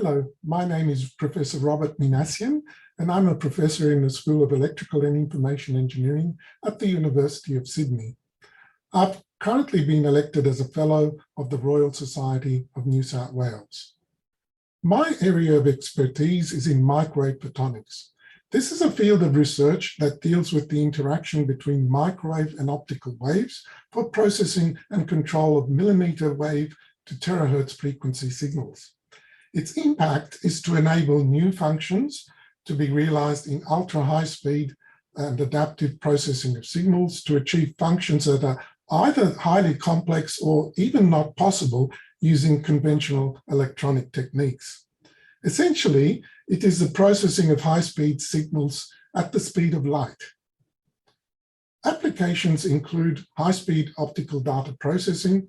Hello, my name is Professor Robert Minasian, and I'm a professor in the School of Electrical and Information Engineering at the University of Sydney. I've currently been elected as a Fellow of the Royal Society of New South Wales. My area of expertise is in microwave photonics. This is a field of research that deals with the interaction between microwave and optical waves for processing and control of millimeter wave to terahertz frequency signals. Its impact is to enable new functions to be realized in ultra-high speed and adaptive processing of signals to achieve functions that are either highly complex or even not possible using conventional electronic techniques. Essentially, it is the processing of high-speed signals at the speed of light. Applications include high-speed optical data processing,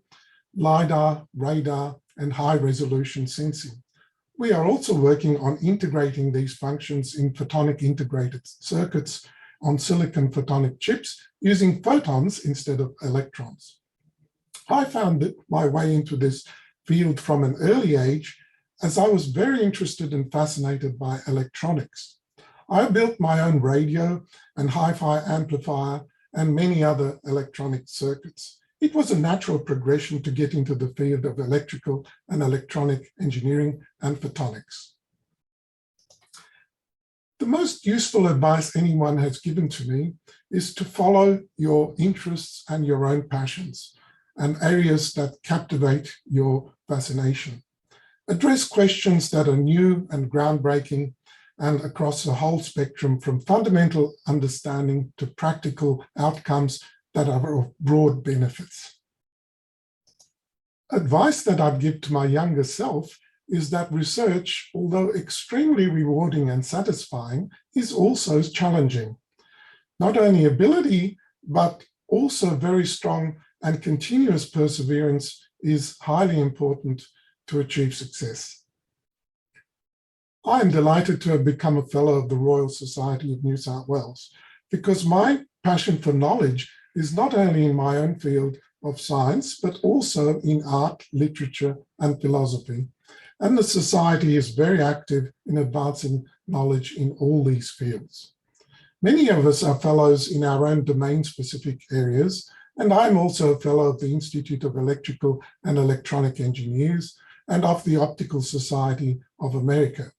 LiDAR, radar, and high-resolution sensing. We are also working on integrating these functions in photonic integrated circuits on silicon photonic chips using photons instead of electrons. I found my way into this field from an early age as I was very interested and fascinated by electronics. I built my own radio and hi-fi amplifier and many other electronic circuits. It was a natural progression to get into the field of electrical and electronic engineering and photonics. The most useful advice anyone has given to me is to follow your interests and your own passions and areas that captivate your fascination. Address questions that are new and groundbreaking and across the whole spectrum from fundamental understanding to practical outcomes that are of broad benefits. Advice that I'd give to my younger self is that research, although extremely rewarding and satisfying, is also challenging. Not only ability, but also very strong and continuous perseverance is highly important to achieve success. I am delighted to have become a Fellow of the Royal Society of New South Wales because my passion for knowledge is not only in my own field of science, but also in art, literature, and philosophy. And the Society is very active in advancing knowledge in all these fields. Many of us are fellows in our own domain-specific areas, and I'm also a fellow of the Institute of Electrical and Electronic Engineers and of the Optical Society of America.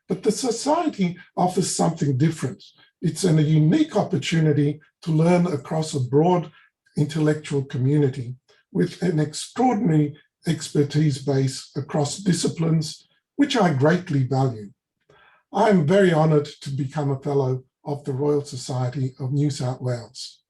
But the Society offers something different. It's a unique opportunity to learn across a broad intellectual community with an extraordinary expertise base across disciplines, which I greatly value. I am very honoured to become a Fellow of the Royal Society of New South Wales.